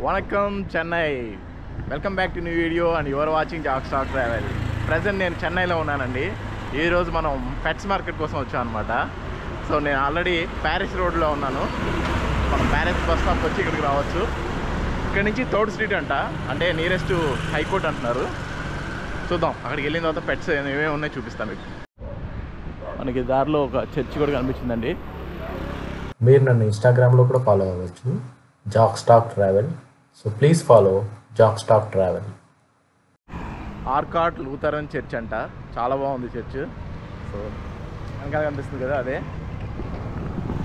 Vanakkam Chennai. Welcome back to new video and you are watching Jockstar Travel. Present నేను చెన్నైలో ఉన్నానండి. ఈ రోజు మనం పెట్స్ మార్కెట్ కోసం వచ్చాం అన్నమాట. సో నేను ఆల్రెడీ ప్యారిస్ రోడ్లో ఉన్నాను. మనం ప్యారిస్ బస్ స్టాప్కి వచ్చి ఇక్కడికి రావచ్చు. ఇక్కడ నుంచి థర్డ్ స్ట్రీట్ అంట, అంటే నియరెస్ట్ హైకోర్ట్ అంటున్నారు. చూద్దాం, అక్కడికి వెళ్ళిన తర్వాత పెట్స్ ఏమేమి ఉన్నాయో చూపిస్తాను మీకు. మనకి దారిలో ఒక చర్చ్ కూడా కనిపించిందండి. మీరు నన్ను ఇన్స్టాగ్రామ్లో కూడా ఫాలో అవ్వచ్చు, Jackstock travel. So please follow Jackstock travel. Arcot Lutheran church అంట, చాలా బాగుంది చర్చ్. సో వెనకాల కనిపిస్తుంది కదా, అదే.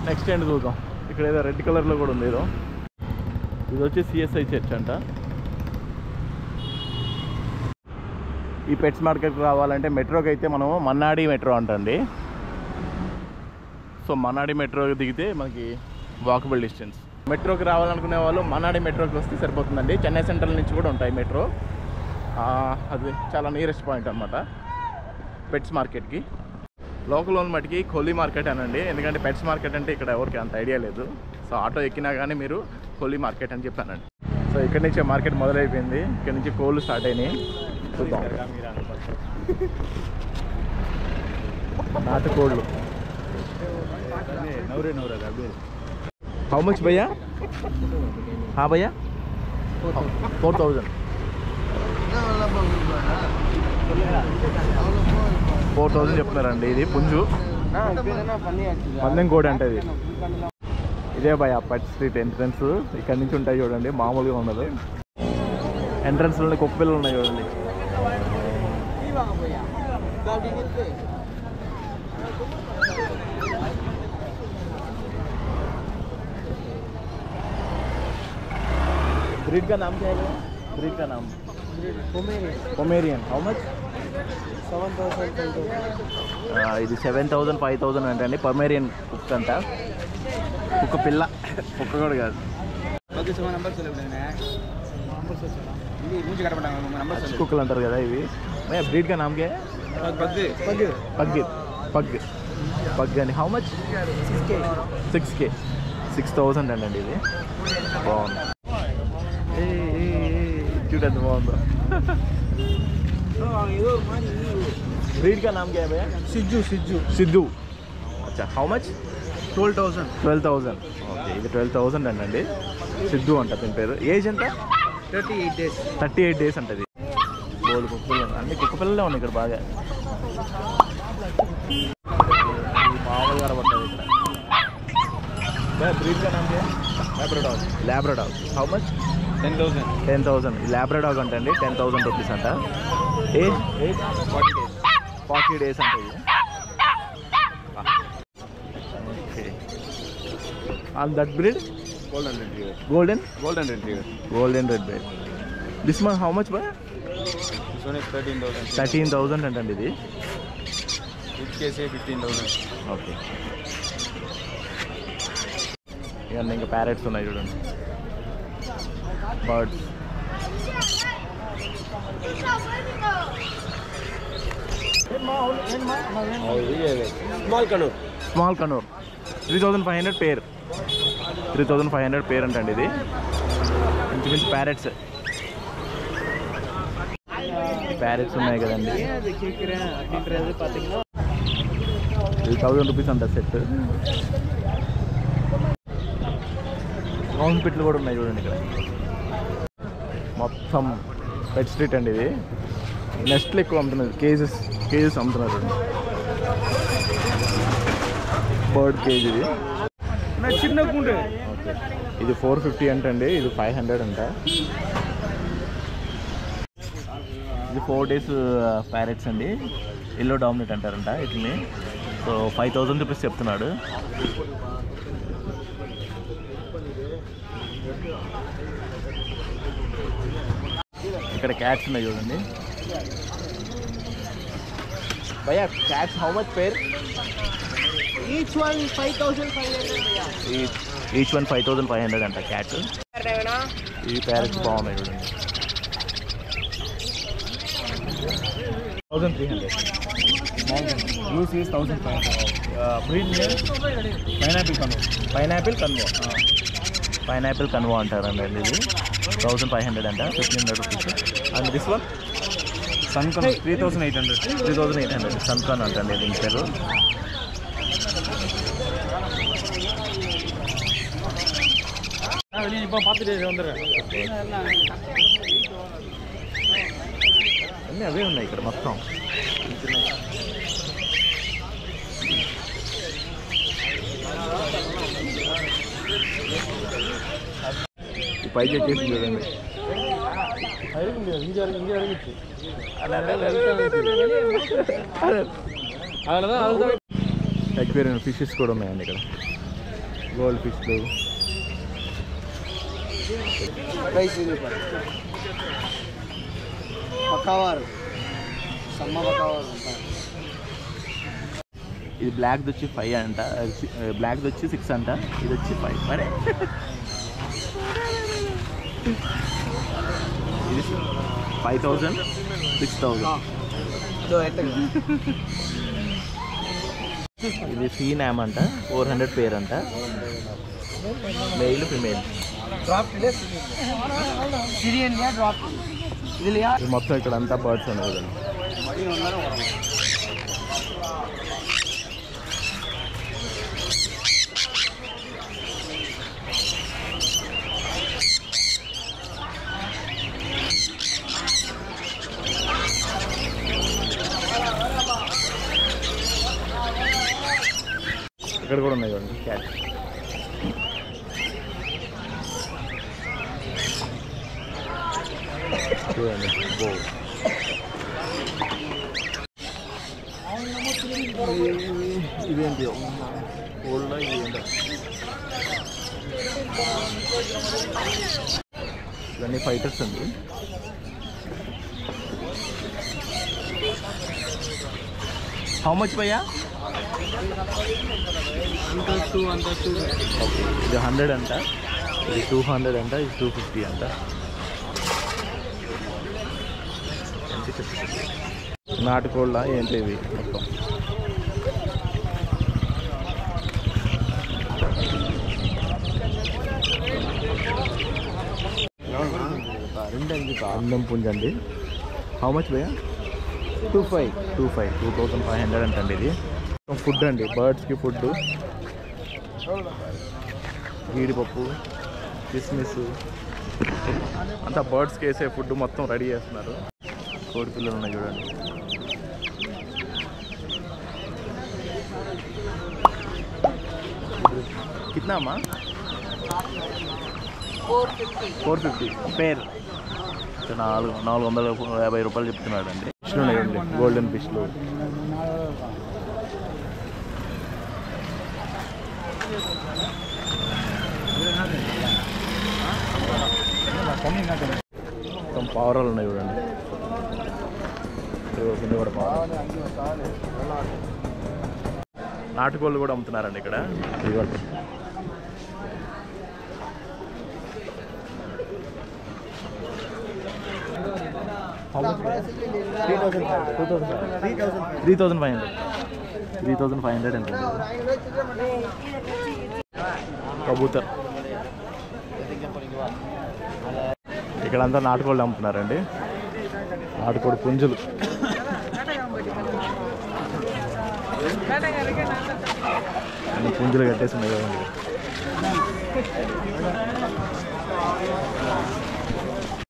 నెక్స్ట్ ఏంటి చూద్దాం. ఇక్కడ ఏదో రెడ్ కలర్లో కూడా ఉంది ఏదో. ఇది వచ్చి సిఎస్ఐ చర్చ్ అంట. ఈ పెట్స్ మార్కెట్కి రావాలంటే మెట్రోకి అయితే మనము మన్నాడి మెట్రో అంటండి. సో మన్నాడి మెట్రో దిగితే మనకి వాకబుల్ డిస్టెన్స్. మెట్రోకి రావాలనుకునే వాళ్ళు మన్నాడి మెట్రోకి వస్తే సరిపోతుందండి. చెన్నై సెంట్రల్ నుంచి కూడా ఉంటాయి మెట్రో. అది చాలా నియరెస్ట్ పాయింట్ అనమాట పెట్స్ మార్కెట్కి. లోకల్ ఉన్న మటుకి కొల్లి మార్కెట్ అనండి, ఎందుకంటే పెట్స్ మార్కెట్ అంటే ఇక్కడ ఎవరికి అంత ఐడియా లేదు. సో ఆటో ఎక్కినా కానీ మీరు కొల్లి మార్కెట్ అని చెప్పానండి. సో ఇక్కడ నుంచే మార్కెట్ మొదలైపోయింది. ఇక్కడ నుంచి కోళ్ళు స్టార్ట్ అయినాయి. చూద్దాం. నాటుకోళ్ళు. హౌ మచ్ భయ్యా? భయ్యా 4,000. 4,000 చెప్తున్నారండి. ఇది పుంజు, పందెం కోడి అంటే ఇది. ఇదే భయ్యా పట్ స్ట్రీట్ ఎంట్రన్స్. ఇక్కడ నుంచి ఉంటాయి చూడండి, మామూలుగా ఉండదు. ఎంట్రన్స్లోనే కుక్క పిల్లలు ఉన్నాయి చూడండి. ब्रीड का नाम क्या है? ब्रीड का नाम पोमेरियन. How much? 7,000. ఇది 7,000 5,000 అంటే పొమేరియన్ కుక్క అంట. కుక్క పిల్ల, కుక్క కూడా కాదు. కుక్కలు అంటారు కదా ఇవి. బ్రీడ్ కా నామ్ క్యా హై? పగ్ అని. How much? 6K. 6,000 అండి ఇది. బాగుంది. చూడండి బాగుందో. బ్రీడ్ కా నామ్ క్యా హై? సిద్ధు. అచ్చా. How much? 12,000. ఓకే, ఇది 12,000 అండి. సిద్ధు అంట దీని పేరు. ఏజ్ ఎంత? 38 days అంటది. బోల్డ్ కుక్క పిల్లలు, అన్ని కుక్క పిల్లలే ఉన్నాయి ఇక్కడ బాగా. మామూలుగా పడుతుంది ఇక్కడ. బ్రీడ్ కా నామ్ క్యా? లాబ్రాడాగ్. How much? 10,000. ఈ లాబ్రాడాగ్ అంటండి 10,000 రూపీస్ అంట. ఏజ్ 40 days అంటే ఇది. Okay. On that breed? Golden Retriever. This one how much boy? This one is 13,000. 13,000 అంటండి ఇది. Each case 15,000. ఓకే. ఇవన్నీ ఇంకా ప్యారెట్స్ ఉన్నాయి చూడండి, బర్డ్స్. స్మాల్ కనూర్ 3,500 పేర్. 3,500 పేర్ అంటండి ఇది. ఇంచుమించు ప్యారెట్స్ ఉన్నాయి కదండి. 1,000 రూపీస్ అంట సెట్. రౌండ్ పిట్లు కూడా ఉన్నాయి చూడండి ఇక్కడ. మొత్తం పెట్ స్ట్రీట్ అండి ఇది. నెస్ట్లు ఎక్కువ అమ్ముతున్నారు, కేజెస్ అమ్ముతున్నారు. బర్డ్ కేజ్ ఇది. ఓకే, ఇది 450 అంటండి. ఇది 500 అంట. ఇది 4 days ప్యారెట్స్ అండి. ఎల్లో డామినేట్ అంటారంట వీటిని. సో 5,000 రూపీస్ చెప్తున్నాడు. ఇక్కడ క్యాట్స్ ఉన్నాయి చూడండి. భయ్యా cats how much pair? Each one 5,500. Each one 5,500 అంట క్యాట్. ఈ ప్యారెట్స్ బాగున్నాయి చూడండి. 1,300. యూస్ ఈజ్ 1,500. బ్రీడ్ నేమ్ పైనాపిల్ కన్వో అంటారండి ఇది. 1500 అంట, 1500 rupees. And this one sun conure 3800. 3800 sun conure అంటండి దీని పేరు. இப்போ பார்த்துட்டு வந்துடுறேன். అన్నీ అవే ఉన్నాయి ఇక్కడ మొత్తం. ఈ పైకి ఎక్కేసి చూడండి. ఎక్వేరియం ఫిషెస్ కూడా ఉన్నాయండి ఇక్కడ. గోల్డ్ ఫిష్లు. పక్కవారు సమ్మ పక్కవారు ఇది బ్లాక్ది వచ్చి 5 అంట, బ్లాక్ది వచ్చి 6 అంట, ఇది వచ్చి 5. మరే ఇది 5000, 6000. ఇది ఫీనామ్ అంట, 400 పేర్ అంట, మెయిల్ ఫిమేల్. మొత్తం ఇక్కడ అంతా బర్డ్స్ ఉన్నాయి కదండి. ఇక్కడ కూడా ఉన్నాయి కదండి క్యాట్. చూడండి ఇదేంటి ఓల్డ్ ఇదేంటో. ఇవన్నీ ఫైటర్స్ అండి. హౌ మచ్ భయ్యా? ఓకే, ఇది 100 అంట, ఇది 200 అంట, ఇది 250 అంట. నాటుకోళ్ళ ఏంటి ఇవి మొత్తం. అందం పుంజండి. హౌ మచ్ భయ్యా? 2500 అంటండి. ఇది ఫుడ్ అండి, బర్డ్స్కి ఫుడ్. జీడిపప్పు, కిస్మిస్ అంతా బర్డ్స్కి వేసే ఫుడ్ మొత్తం రెడీ చేస్తున్నారు. కోడి పిల్లలు ఉన్నాయి చూడండి. కిतना అమ్మా? 450 పేర్. 450 రూపాయలు చెప్తున్నాడు అండి. ఫిష్లు ఉన్నాయండి, గోల్డెన్ ఫిష్లు. మొత్తం పావురాలు ఉన్నాయి చూడండి. కూడా పావురాలు. నాటుకోళ్ళు కూడా అమ్ముతున్నారండి ఇక్కడ. ఇదిగోండి. How much? 3,500 అండి. కబూతర్. ఇక్కడంతా నాటుకోళ్ళు అమ్ముతున్నారండి. నాటుకోడి పుంజులు. అన్ని పుంజులు కట్టేసి ఉన్నాయి కదండి.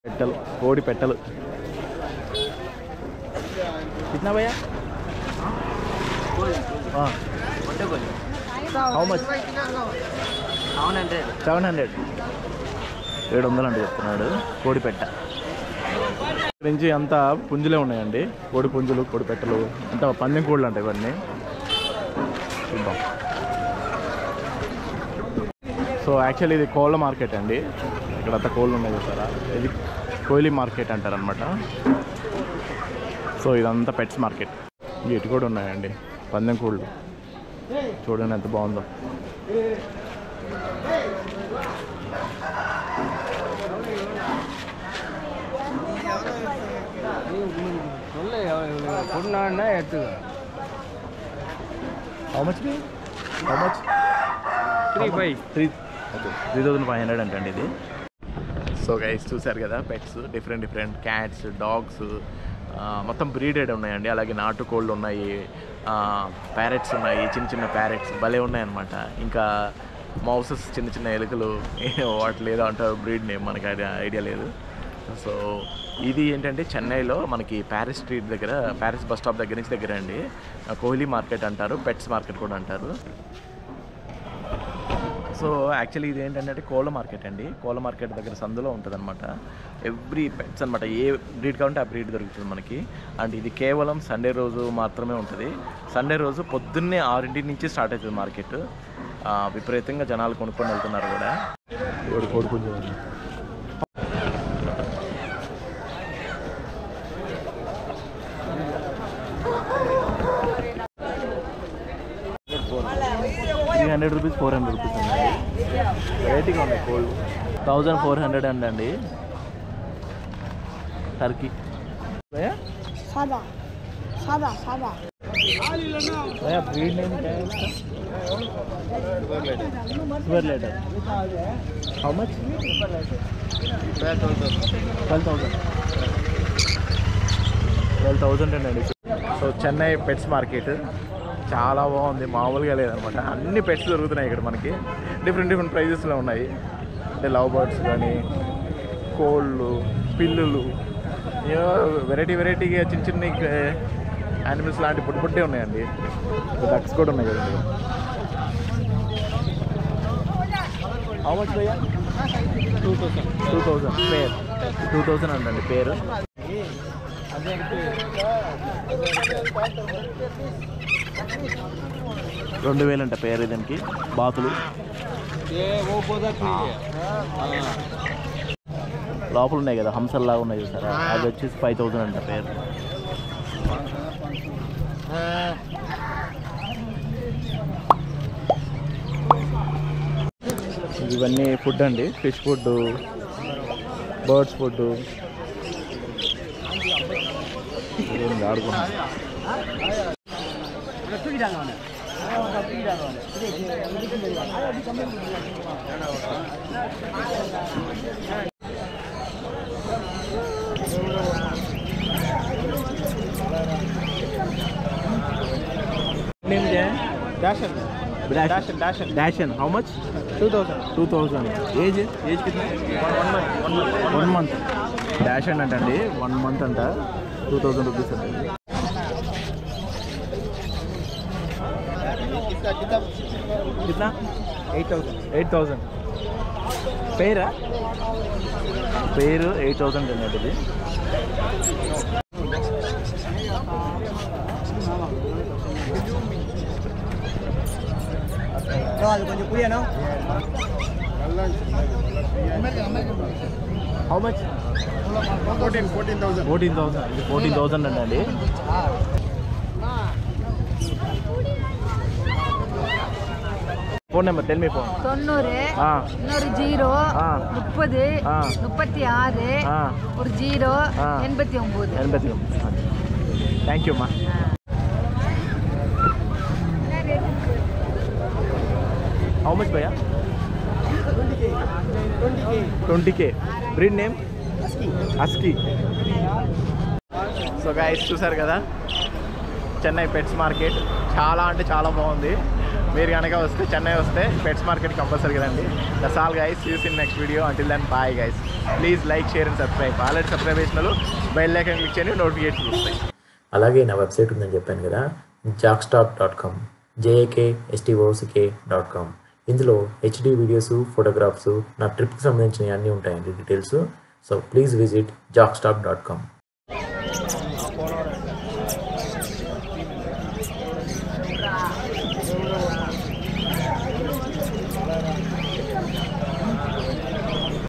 పెట్టలు, కోడి పెట్టలు. कितना भैया? How much? 700. 700 అంటే చెప్తున్నాడు. కోడి పెట్ట నుంచి అంతా పుంజులే ఉన్నాయండి. కోడి పుంజులు, కోడి పెట్టలు, అంతా పందెం కోళ్ళు అంటే ఇవన్నీ. చూద్దాం. సో యాక్చువల్లీ ఇది కోళ్ళ మార్కెట్ అండి. ఇక్కడంతా కోళ్ళు ఉన్నాయి చూసారా, ఇది కోయిలీ మార్కెట్ అంటారనమాట. సో ఇదంతా పెట్స్ మార్కెట్. ఇటు కూడా ఉన్నాయండి పందెం కోళ్ళు. చూడండి ఎంత బాగుందో. How much? 3,500 అంటండి ఇది. సో సో గైస్ చూసారు కదా పెట్స్, డిఫరెంట్ క్యాట్స్, డాగ్స్, మొత్తం బ్రీడెడ్ ఉన్నాయండి. అలాగే నాటు కోళ్ళు ఉన్నాయి, ప్యారెట్స్ ఉన్నాయి, చిన్న ప్యారెట్స్ భలే ఉన్నాయన్నమాట. ఇంకా మౌసెస్, చిన్న ఎలుకలు, వాటి లేదో అంటారు బ్రీడ్ నేమ్, మనకి ఐడియా లేదు. సో ఇది ఏంటంటే చెన్నైలో మనకి ప్యారిస్ స్ట్రీట్ దగ్గర, ప్యారిస్ బస్ స్టాప్ దగ్గర నుంచి దగ్గర అండి. కోహ్లీ మార్కెట్ అంటారు, పెట్స్ మార్కెట్ కూడా అంటారు. సో యాక్చువల్లీ ఇది ఏంటంటే కోళ్ళ మార్కెట్ అండి. కోళ్ళ మార్కెట్ దగ్గర సందులో ఉంటుంది అనమాట. ఎవ్రీ పెట్స్ అనమాట, ఏ బ్రీడ్ కావాలంటే ఆ బ్రీడ్ దొరుకుతుంది మనకి. అండ్ ఇది కేవలం సండే రోజు మాత్రమే ఉంటుంది. సండే రోజు పొద్దున్నే 6 నుంచి స్టార్ట్ అవుతుంది మార్కెట్. విపరీతంగా జనాలు కొనుక్కొని వెళ్తున్నారు కూడా. ₹300, ₹400 ఉన్నాయి. వెరైటీగా ఉన్నాయి కోళ్ళు. 1400 అండి టర్కీ. ब्रीड नेम क्या है इसका? Super letter. How much? 12,000 అండి. సో చెన్నై పెట్స్ మార్కెట్ చాలా బాగుంది, మామూలుగా లేదనమాట. అన్ని పెట్స్ దొరుకుతున్నాయి ఇక్కడ మనకి. డిఫరెంట్ ప్రైజెస్లో ఉన్నాయి. అంటే లవ్ బర్డ్స్ కానీ, కోళ్ళు, పిల్లులు, వెరైటీగా చిన్న యానిమల్స్ లాంటి పుట్టే ఉన్నాయండి. డక్స్ కూడా ఉన్నాయి కదండి. హౌ మచ్ భయ్యా? 2,000 పేర్. 2,000 అంటండి పేరు. $2,000 అంట పేరు. దీనికి బాతులు లోపల ఉన్నాయి కదా, హంసల్లాగా ఉన్నాయి చూసారా, అది వచ్చేసి 5,000 అంట పేరు. ఇవన్నీ ఫుడ్ అండి, ఫిష్ ఫుడ్, బర్డ్స్ ఫుడ్. ఆడుకున్నాం. Name there? Dashan. How much? 2,000. Age कितना? 1 month. Dashan అంటండి 1 month అంట. 2,000 రూపీస్ అండి. कितना? 8,000. పేరు 8,000 అన్నట్టు ఇది. కొంచెం పుయ్యనా? How much? 14,000. ఇది 14,000 అండి. Phone number tell me phone. 90 0 30 36 ஒரு 0 89. థ్యాంక్ యూ అమ్మా. హౌ మచ్ భయ్యా? 20K. Breed name husky. So guys చూసారు కదా చెన్నై పెట్స్ మార్కెట్. చాలా అంటే చాలా బాగుంది. మీరు కనుక వస్తే చెన్నై వస్తే పెట్స్ మార్కెట్ కంపల్సరీ కదండి. That's all guys. See you in next video. Until then bye guys. Please like, share and subscribe. Already subscribe చేసిన వాళ్ళు బెల్ ఐకాన్ క్లిక్ చేయండి, నోటిఫికేషన్ వస్తాయి. అలాగే నా వెబ్సైట్ ఉందని చెప్పాను కదా, jakstock.com, jakstock.com. ఇందులో HD వీడియోస్, ఫోటోగ్రాఫ్స్, నా ట్రిప్కి సంబంధించిన అన్నీ ఉంటాయండి details. So please visit jakstock.com.